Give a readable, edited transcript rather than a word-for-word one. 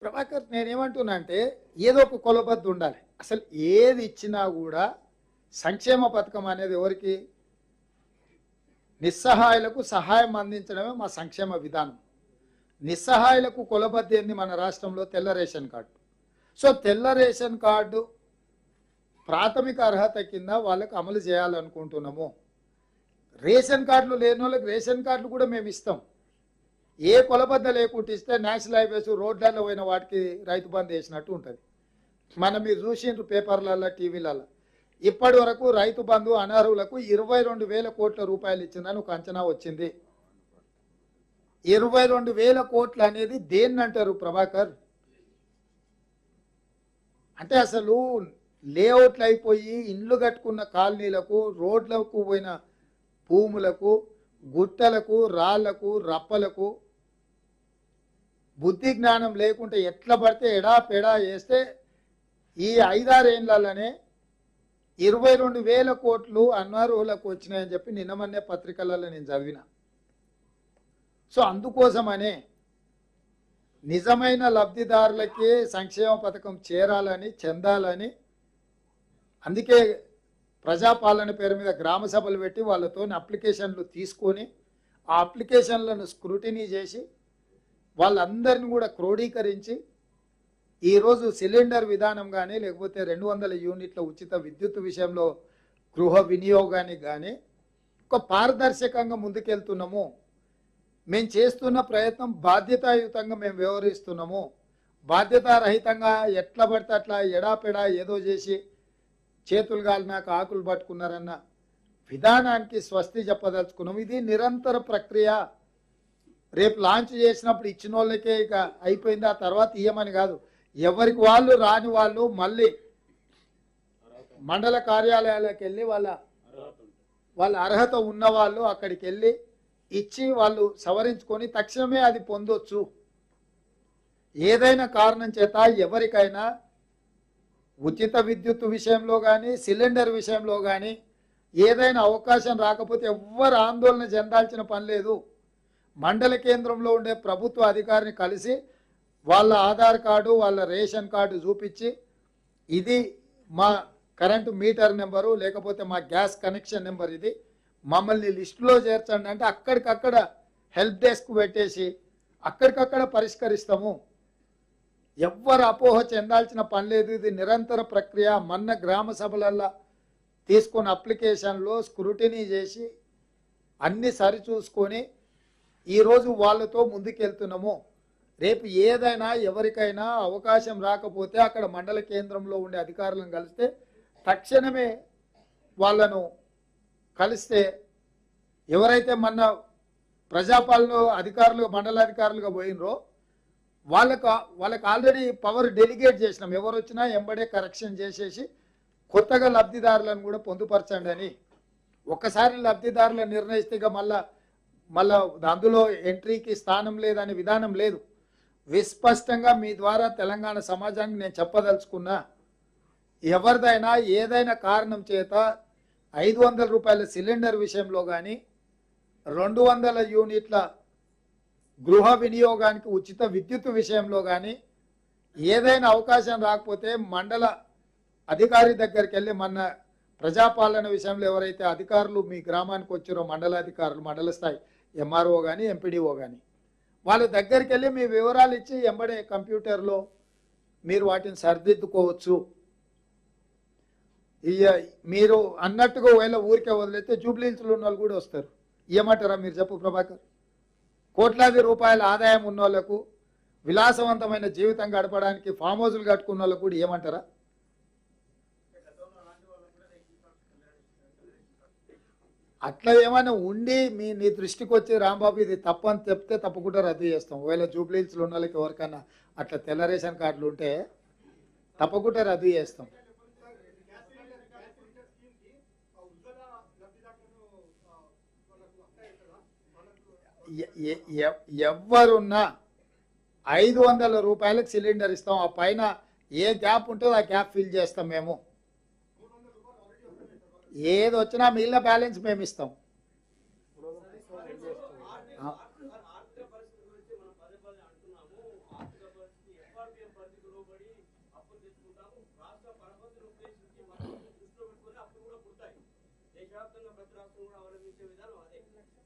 ప్రభాకర్ నేనేమంటున్నా అంటే ఏదో ఒక కొలబద్దు ఉండాలి. అసలు ఏది ఇచ్చినా కూడా సంక్షేమ పథకం అనేది ఎవరికి? నిస్సహాయులకు సహాయం అందించడమే మా సంక్షేమ విధానం. నిస్సహాయులకు కొలబద్దు ఏంది మన రాష్ట్రంలో? తెల్ల రేషన్ కార్డు. సో తెల్ల రేషన్ కార్డు ప్రాథమిక అర్హత కింద వాళ్ళకు అమలు చేయాలనుకుంటున్నాము. రేషన్ కార్డులు లేని వాళ్ళకి రేషన్ కార్డులు కూడా మేము ఇస్తాం. ఏ కొలబద్ద లేకుండా ఇస్తే నేషనల్ హైవేస్ రోడ్లలో పోయిన వాటికి రైతు బంధు వేసినట్టు ఉంటుంది. మనం మీరు చూసిండ్రు పేపర్లలో, టీవీలలో. ఇప్పటి వరకు రైతు బంధు అనర్హులకు 22,000 కోట్ల రూపాయలు ఇచ్చిందని ఒక అంచనా వచ్చింది. 22,000 కోట్లు అనేది దేన్ని అంటారు ప్రభాకర్? అంటే అసలు లేఅవుట్లు అయిపోయి ఇండ్లు కట్టుకున్న కాలనీలకు, రోడ్లకు పోయిన భూములకు, గుట్టలకు, రాళ్లకు, రప్పలకు బుద్ధి జ్ఞానం లేకుంటే ఎట్లా పడితే ఎడా పెడా వేస్తే ఈ 5-6 ఏళ్లలోనే 22,000 కోట్లు అనర్హులకు వచ్చినాయని చెప్పి నిన్నమన్నే పత్రికలలో నేను చదివిన. సో అందుకోసమనే నిజమైన లబ్ధిదారులకే సంక్షేమ పథకం చేరాలని, చెందాలని, అందుకే ప్రజాపాలన పేరు మీద గ్రామ సభలు పెట్టి వాళ్ళతో అప్లికేషన్లు తీసుకొని ఆ అప్లికేషన్లను స్క్రూటినీ చేసి వాళ్ళందరిని కూడా క్రోడీకరించి ఈరోజు సిలిండర్ విధానం కానీ, లేకపోతే 200 యూనిట్ల ఉచిత విద్యుత్ విషయంలో గృహ వినియోగానికి కానీ ఒక పారదర్శకంగా ముందుకెళ్తున్నాము. మేము చేస్తున్న ప్రయత్నం బాధ్యతాయుతంగా మేము వ్యవహరిస్తున్నాము. బాధ్యతారహితంగా ఎట్లా పడితే అట్లా ఎడాపెడా ఏదో చేసి చేతులు గాలినాక ఆకులు పట్టుకున్నారన్న విధానానికి స్వస్తి చెప్పదలుచుకున్నాము. ఇది నిరంతర ప్రక్రియ. రేపు లాంచ్ చేసినప్పుడు ఇచ్చిన వాళ్ళకే ఇక అయిపోయింది, ఆ తర్వాత ఇయ్యమని కాదు. ఎవరికి వాళ్ళు రాని వాళ్ళు మళ్ళీ మండల కార్యాలయాలకు వెళ్ళి వాళ్ళ అర్హత ఉన్న వాళ్ళు అక్కడికి వెళ్ళి ఇచ్చి వాళ్ళు సవరించుకొని తక్షణమే అది పొందొచ్చు. ఏదైనా కారణం చేత ఎవరికైనా ఉచిత విద్యుత్ విషయంలో కానీ, సిలిండర్ విషయంలో కానీ ఏదైనా అవకాశం రాకపోతే ఎవ్వరు ఆందోళన చెందాల్సిన పని లేదు. మండల కేంద్రంలో ఉండే ప్రభుత్వ అధికారిని కలిసి వాళ్ళ ఆధార్ కార్డు, వాళ్ళ రేషన్ కార్డు చూపించి ఇది మా కరెంటు మీటర్ నెంబరు, లేకపోతే మా గ్యాస్ కనెక్షన్ నెంబర్, ఇది మమ్మల్ని లిస్టులో చేర్చండి అంటే అక్కడికక్కడ హెల్ప్ డెస్క్ పెట్టేసి అక్కడికక్కడ పరిష్కరిస్తాము. ఎవ్వరు అపోహ చెందాల్సిన పని లేదు. ఇది నిరంతర ప్రక్రియ. మొన్న గ్రామ సభలల్లో తీసుకున్న అప్లికేషన్లో స్క్రూటినీ చేసి అన్ని సరిచూసుకొని ఈరోజు వాళ్ళతో ముందుకెళ్తున్నాము. రేపు ఏదైనా ఎవరికైనా అవకాశం రాకపోతే అక్కడ మండల కేంద్రంలో ఉండే అధికారులను కలిస్తే తక్షణమే వాళ్ళను కలిస్తే ఎవరైతే మన ప్రజాపాలన అధికారులుగా, మండలాధికారులుగా పోయినరో వాళ్ళకి ఆల్రెడీ పవర్ డెలిగేట్ చేసినాం. ఎవరు వచ్చినా ఎంబడే కరెక్షన్ చేసేసి కొత్తగా లబ్ధిదారులను కూడా పొందుపరచండి అని. ఒక్కసారి లబ్ధిదారులను నిర్ణయిస్తే ఇక మళ్ళా అందులో ఎంట్రీకి స్థానం లేదనే విధానం లేదు. విస్పష్టంగా మీ ద్వారా తెలంగాణ సమాజానికి నేను చెప్పదలుచుకున్నా, ఎవరిదైనా ఏదైనా కారణం చేత 500 రూపాయల సిలిండర్ విషయంలో కానీ, 200 యూనిట్ల గృహ వినియోగానికి ఉచిత విద్యుత్ విషయంలో కానీ ఏదైనా అవకాశం రాకపోతే మండల అధికారి దగ్గరికి వెళ్ళి, మన ప్రజాపాలన విషయంలో ఎవరైతే అధికారులు మీ గ్రామానికి వచ్చారో మండలాధికారులు, మండల స్థాయి ఎంఆర్ఓ కానీ, ఎంపీడీఓ కానీ, వాళ్ళ దగ్గరికి వెళ్ళి మీ వివరాలు ఇచ్చి ఎంబడే కంప్యూటర్లో మీరు వాటిని సరిదిద్దుకోవచ్చు. మీరు అన్నట్టుగా ఒకవేళ ఊరికే వదిలేస్తే జూబ్లీహిల్స్లో ఉన్న వాళ్ళు కూడా వస్తారు. ఇవ్వమంటారా మీరు చెప్పు ప్రభాకర్? కోట్లాది రూపాయల ఆదాయం ఉన్న వాళ్ళకు, విలాసవంతమైన జీవితం గడపడానికి ఫామ్ హౌజులు కట్టుకున్న వాళ్ళకు కూడా ఏమంటారా? అట్లా ఏమైనా ఉండి నీ దృష్టికి వచ్చి రాంబాబు ఇది తప్పని చెప్తే తప్పకుండా రద్దు చేస్తాం. ఒకవేళ జూబ్లీహిల్స్లో ఉన్న వాళ్ళకి ఎవరికైనా అట్లా తెల్ల రేషన్ కార్డులు ఉంటే తప్పకుండా రద్దు చేస్తాం. ఎవరున్నా 500 రూపాయలకు సిలిండర్ ఇస్తాం. ఆ పైన ఏ గ్యాప్ ఉంటుందో ఆ గ్యాప్ ఫిల్ చేస్తాం. మేము ఏది వచ్చినా మిగిలిన బ్యాలెన్స్ మేము ఇస్తాం. పరిధికి లోబడి అప్పులు తెచ్చుకుంటాము. రాష్ట్ర పరపతిని ఉద్దేశించి మనం దృష్టిలో పెట్టుకుని అప్పులు కూడా పుడతాయి. దేశవ్యాప్తంగా ప్రతి రాష్ట్రం కూడా అవలంబించే విధానం అదే.